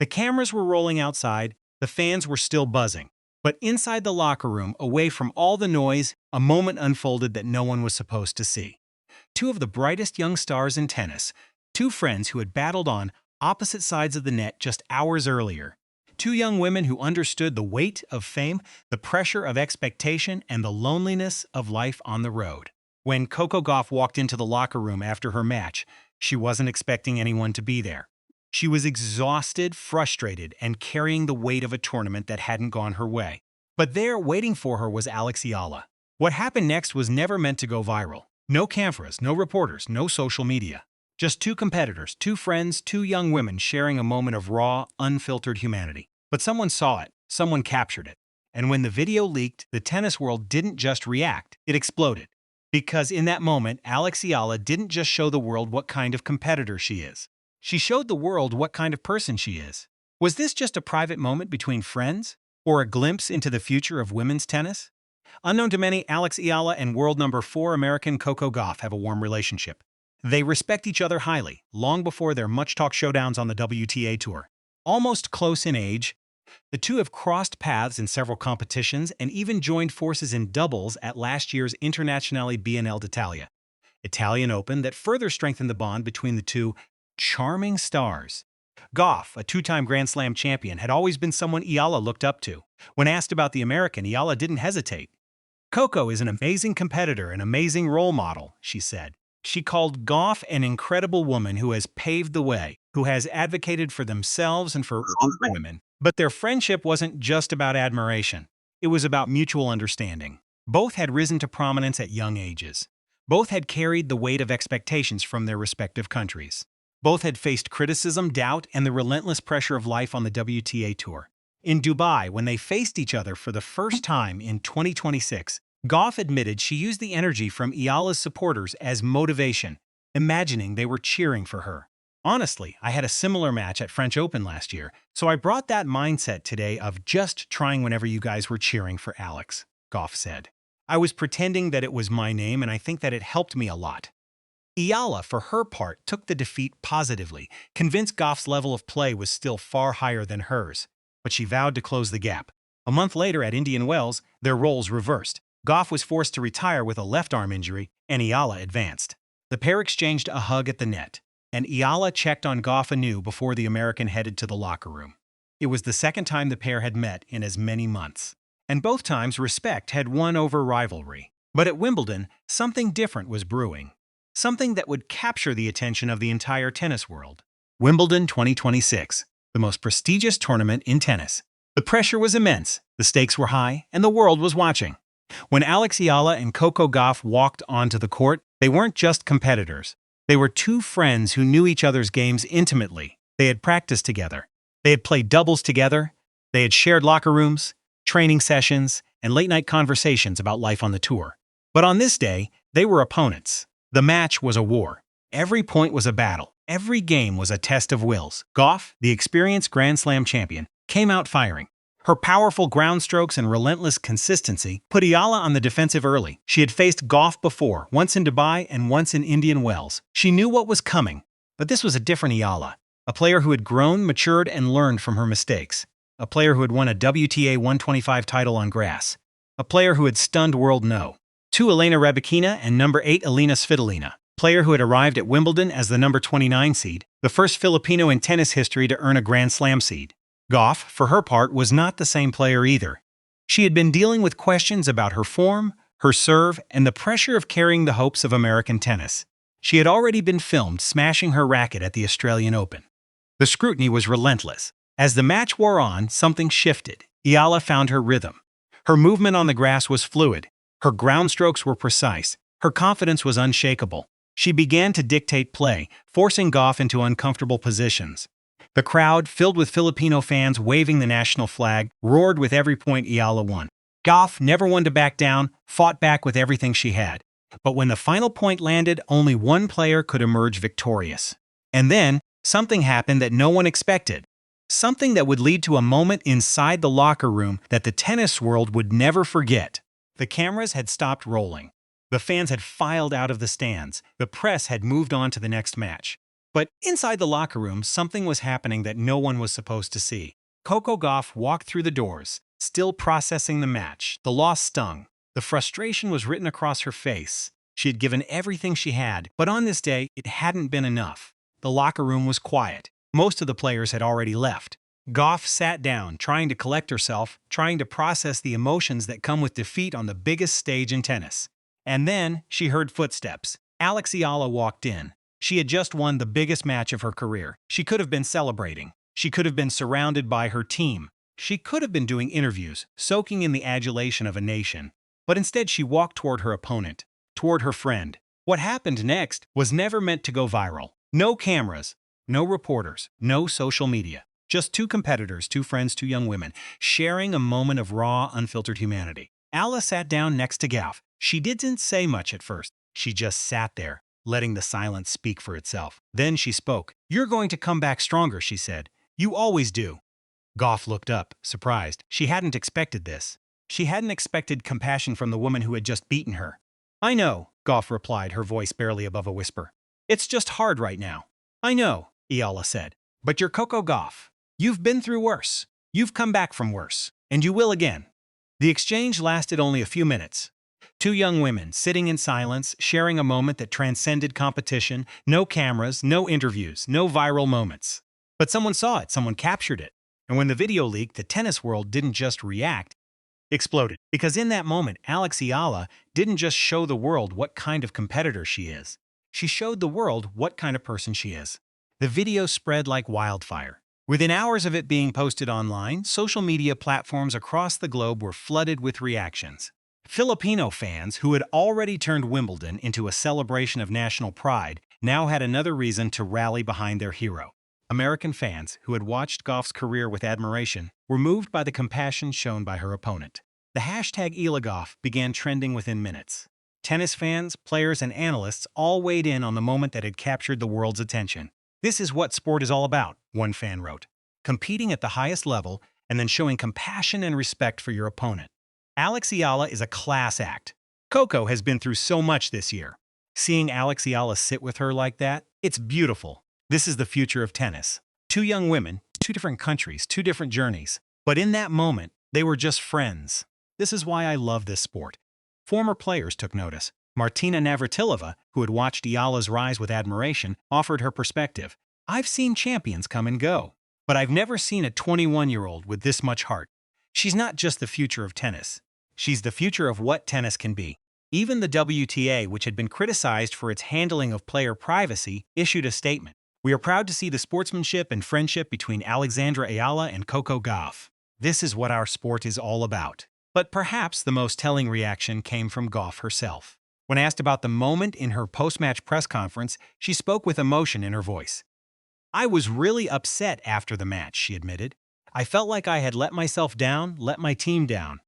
The cameras were rolling outside, the fans were still buzzing. But inside the locker room, away from all the noise, a moment unfolded that no one was supposed to see. Two of the brightest young stars in tennis, two friends who had battled on opposite sides of the net just hours earlier. Two young women who understood the weight of fame, the pressure of expectation, and the loneliness of life on the road. When Coco Gauff walked into the locker room after her match, she wasn't expecting anyone to be there. She was exhausted, frustrated, and carrying the weight of a tournament that hadn't gone her way. But there, waiting for her, was Alex Eala. What happened next was never meant to go viral. No cameras, no reporters, no social media. Just two competitors, two friends, two young women sharing a moment of raw, unfiltered humanity. But someone saw it, someone captured it. And when the video leaked, the tennis world didn't just react, it exploded. Because in that moment, Alex Eala didn't just show the world what kind of competitor she is. She showed the world what kind of person she is. Was this just a private moment between friends? Or a glimpse into the future of women's tennis? Unknown to many, Alex Eala and world number 4 American Coco Gauff have a warm relationship. They respect each other highly, long before their much-talked showdowns on the WTA Tour. Almost close in age, the two have crossed paths in several competitions and even joined forces in doubles at last year's Internazionale BNL d'Italia, Italian Open, that further strengthened the bond between the two charming stars. Gauff, a two-time Grand Slam champion, had always been someone Eala looked up to. When asked about the American, Eala didn't hesitate. "Coco is an amazing competitor, an amazing role model," she said. She called Gauff an incredible woman who has paved the way, who has advocated for themselves and for women. But their friendship wasn't just about admiration. It was about mutual understanding. Both had risen to prominence at young ages. Both had carried the weight of expectations from their respective countries. Both had faced criticism, doubt, and the relentless pressure of life on the WTA Tour. In Dubai, when they faced each other for the first time in 2026, Gauff admitted she used the energy from Eala's supporters as motivation, imagining they were cheering for her. "Honestly, I had a similar match at French Open last year, so I brought that mindset today of just trying whenever you guys were cheering for Alex," Gauff said. "I was pretending that it was my name, and I think that it helped me a lot." Eala, for her part, took the defeat positively, convinced Gauff's level of play was still far higher than hers. But she vowed to close the gap. A month later at Indian Wells, their roles reversed. Gauff was forced to retire with a left arm injury, and Eala advanced. The pair exchanged a hug at the net, and Eala checked on Gauff anew before the American headed to the locker room. It was the second time the pair had met in as many months. And both times respect had won over rivalry. But at Wimbledon, something different was brewing. Something that would capture the attention of the entire tennis world. Wimbledon 2026, the most prestigious tournament in tennis. The pressure was immense, the stakes were high, and the world was watching. When Alex Eala and Coco Gauff walked onto the court, they weren't just competitors. They were two friends who knew each other's games intimately. They had practiced together. They had played doubles together. They had shared locker rooms, training sessions, and late-night conversations about life on the tour. But on this day, they were opponents. The match was a war. Every point was a battle. Every game was a test of wills. Gauff, the experienced Grand Slam champion, came out firing. Her powerful ground strokes and relentless consistency put Eala on the defensive early. She had faced Gauff before, once in Dubai and once in Indian Wells. She knew what was coming. But this was a different Eala, a player who had grown, matured, and learned from her mistakes. A player who had won a WTA 125 title on grass. A player who had stunned world no. 2 Elena Rybakina and number 8 Alina Svitolina, player who had arrived at Wimbledon as the number 29 seed, the first Filipino in tennis history to earn a Grand Slam seed. Gauff, for her part, was not the same player either. She had been dealing with questions about her form, her serve, and the pressure of carrying the hopes of American tennis. She had already been filmed smashing her racket at the Australian Open. The scrutiny was relentless. As the match wore on, something shifted. Eala found her rhythm. Her movement on the grass was fluid. Her ground strokes were precise. Her confidence was unshakable. She began to dictate play, forcing Gauff into uncomfortable positions. The crowd, filled with Filipino fans waving the national flag, roared with every point Eala won. Gauff, never one to back down, fought back with everything she had. But when the final point landed, only one player could emerge victorious. And then, something happened that no one expected. Something that would lead to a moment inside the locker room that the tennis world would never forget. The cameras had stopped rolling. The fans had filed out of the stands. The press had moved on to the next match. But inside the locker room, something was happening that no one was supposed to see. Coco Gauff walked through the doors, still processing the match. The loss stung. The frustration was written across her face. She had given everything she had, but on this day, it hadn't been enough. The locker room was quiet. Most of the players had already left. Gauff sat down, trying to collect herself, trying to process the emotions that come with defeat on the biggest stage in tennis. And then she heard footsteps. Alex Eala walked in. She had just won the biggest match of her career. She could have been celebrating. She could have been surrounded by her team. She could have been doing interviews, soaking in the adulation of a nation. But instead she walked toward her opponent, toward her friend. What happened next was never meant to go viral. No cameras, no reporters, no social media. Just two competitors, two friends, two young women, sharing a moment of raw, unfiltered humanity. Eala sat down next to Gauff. She didn't say much at first. She just sat there, letting the silence speak for itself. Then she spoke. "You're going to come back stronger," she said. "You always do." Gauff looked up, surprised. She hadn't expected this. She hadn't expected compassion from the woman who had just beaten her. "I know," Gauff replied, her voice barely above a whisper. "It's just hard right now." "I know," Eala said. "But you're Coco Gauff. You've been through worse. You've come back from worse. And you will again." The exchange lasted only a few minutes. Two young women, sitting in silence, sharing a moment that transcended competition. No cameras, no interviews, no viral moments. But someone saw it, someone captured it. And when the video leaked, the tennis world didn't just react, it exploded. Because in that moment, Alex Eala didn't just show the world what kind of competitor she is. She showed the world what kind of person she is. The video spread like wildfire. Within hours of it being posted online, social media platforms across the globe were flooded with reactions. Filipino fans, who had already turned Wimbledon into a celebration of national pride, now had another reason to rally behind their hero. American fans, who had watched Gauff's career with admiration, were moved by the compassion shown by her opponent. The hashtag Eala Coco began trending within minutes. Tennis fans, players, and analysts all weighed in on the moment that had captured the world's attention. "This is what sport is all about," one fan wrote. "Competing at the highest level and then showing compassion and respect for your opponent." Alex Eala is a class act. Coco has been through so much this year. Seeing Alex Eala sit with her like that, it's beautiful. This is the future of tennis. Two young women, two different countries, two different journeys. But in that moment, they were just friends. This is why I love this sport. Former players took notice. Martina Navratilova, who had watched Eala's rise with admiration, offered her perspective. "I've seen champions come and go, but I've never seen a 21-year-old with this much heart. She's not just the future of tennis. She's the future of what tennis can be." Even the WTA, which had been criticized for its handling of player privacy, issued a statement. "We are proud to see the sportsmanship and friendship between Alexandra Eala and Coco Gauff. This is what our sport is all about." But perhaps the most telling reaction came from Gauff herself. When asked about the moment in her post-match press conference, she spoke with emotion in her voice. "I was really upset after the match," she admitted. "I felt like I had let myself down, let my team down.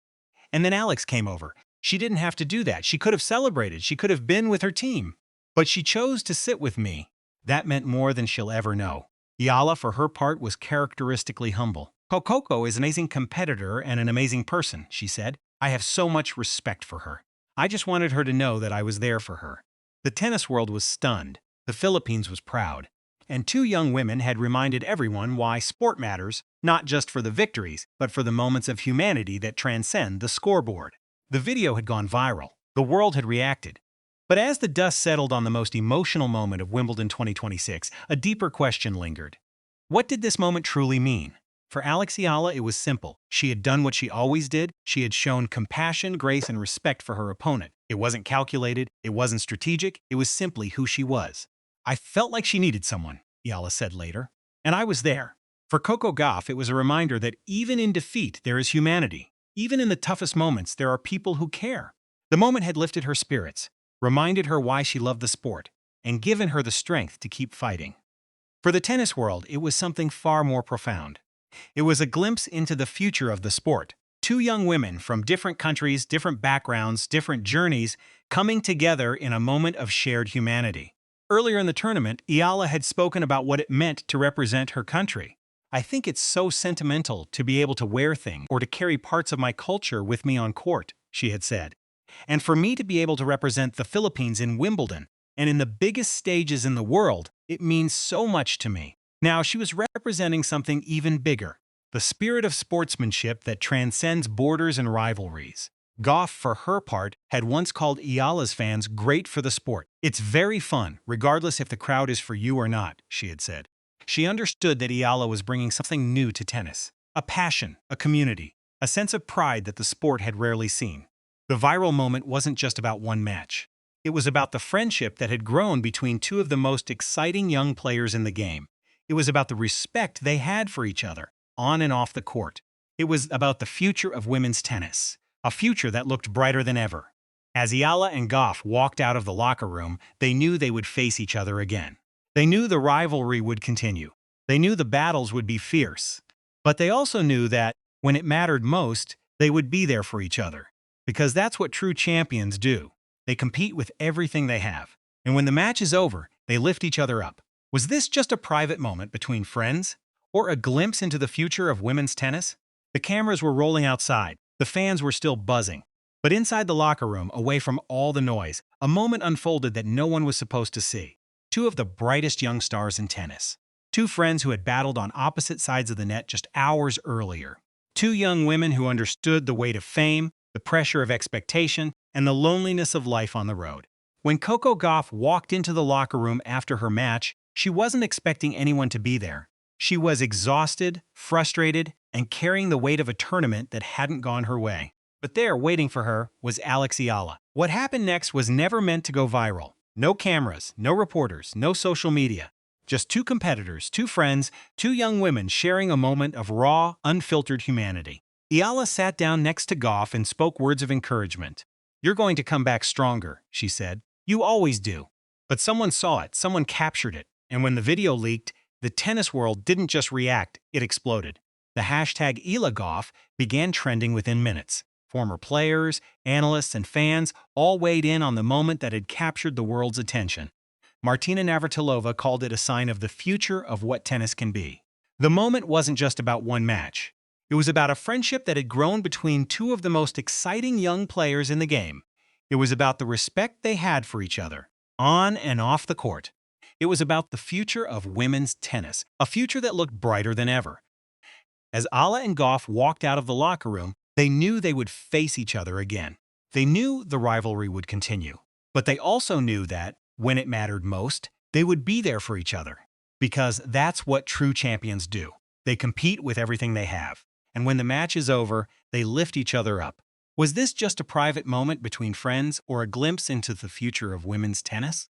And then Alex came over. She didn't have to do that. She could have celebrated. She could have been with her team. But she chose to sit with me. That meant more than she'll ever know." Eala, for her part, was characteristically humble. "Coco is an amazing competitor and an amazing person," she said. "I have so much respect for her. I just wanted her to know that I was there for her." The tennis world was stunned. The Philippines was proud. And two young women had reminded everyone why sport matters, not just for the victories, but for the moments of humanity that transcend the scoreboard. The video had gone viral. The world had reacted. But as the dust settled on the most emotional moment of Wimbledon 2026, a deeper question lingered. What did this moment truly mean? For Alex Eala, it was simple. She had done what she always did. She had shown compassion, grace, and respect for her opponent. It wasn't calculated. It wasn't strategic. It was simply who she was. "I felt like she needed someone," Eala said later. "And I was there." For Coco Gauff, it was a reminder that even in defeat, there is humanity. Even in the toughest moments, there are people who care. The moment had lifted her spirits, reminded her why she loved the sport, and given her the strength to keep fighting. For the tennis world, it was something far more profound. It was a glimpse into the future of the sport. Two young women from different countries, different backgrounds, different journeys, coming together in a moment of shared humanity. Earlier in the tournament, Eala had spoken about what it meant to represent her country. "I think it's so sentimental to be able to wear things or to carry parts of my culture with me on court," she had said. "And for me to be able to represent the Philippines in Wimbledon and in the biggest stages in the world, It means so much to me. Now, she was representing something even bigger, the spirit of sportsmanship that transcends borders and rivalries. Gauff, for her part, had once called Eala's fans great for the sport. It's very fun, regardless if the crowd is for you or not, she had said. She understood that Eala was bringing something new to tennis. A passion, a community, a sense of pride that the sport had rarely seen. The viral moment wasn't just about one match. It was about the friendship that had grown between two of the most exciting young players in the game. It was about the respect they had for each other, on and off the court. It was about the future of women's tennis, a future that looked brighter than ever. As Eala and Gauff walked out of the locker room, they knew they would face each other again. They knew the rivalry would continue. They knew the battles would be fierce. But they also knew that, when it mattered most, they would be there for each other. Because that's what true champions do. They compete with everything they have. And when the match is over, they lift each other up. Was this just a private moment between friends? Or a glimpse into the future of women's tennis? The cameras were rolling outside. The fans were still buzzing. But inside the locker room, away from all the noise, a moment unfolded that no one was supposed to see. Two of the brightest young stars in tennis. Two friends who had battled on opposite sides of the net just hours earlier. Two young women who understood the weight of fame, the pressure of expectation, and the loneliness of life on the road. When Coco Gauff walked into the locker room after her match, she wasn't expecting anyone to be there. She was exhausted, frustrated, and carrying the weight of a tournament that hadn't gone her way. But there, waiting for her, was Alex Eala. What happened next was never meant to go viral. No cameras, no reporters, no social media. Just two competitors, two friends, two young women sharing a moment of raw, unfiltered humanity. Eala sat down next to Gauff and spoke words of encouragement. "You're going to come back stronger," she said. "You always do." But someone saw it, someone captured it, and when the video leaked, the tennis world didn't just react, it exploded. The hashtag Eala Gauff began trending within minutes. Former players, analysts, and fans all weighed in on the moment that had captured the world's attention. Martina Navratilova called it a sign of the future of what tennis can be. The moment wasn't just about one match. It was about a friendship that had grown between two of the most exciting young players in the game. It was about the respect they had for each other, on and off the court. It was about the future of women's tennis, a future that looked brighter than ever. As Eala and Gauff walked out of the locker room, they knew they would face each other again. They knew the rivalry would continue. But they also knew that, when it mattered most, they would be there for each other. Because that's what true champions do. They compete with everything they have. And when the match is over, they lift each other up. Was this just a private moment between friends or a glimpse into the future of women's tennis?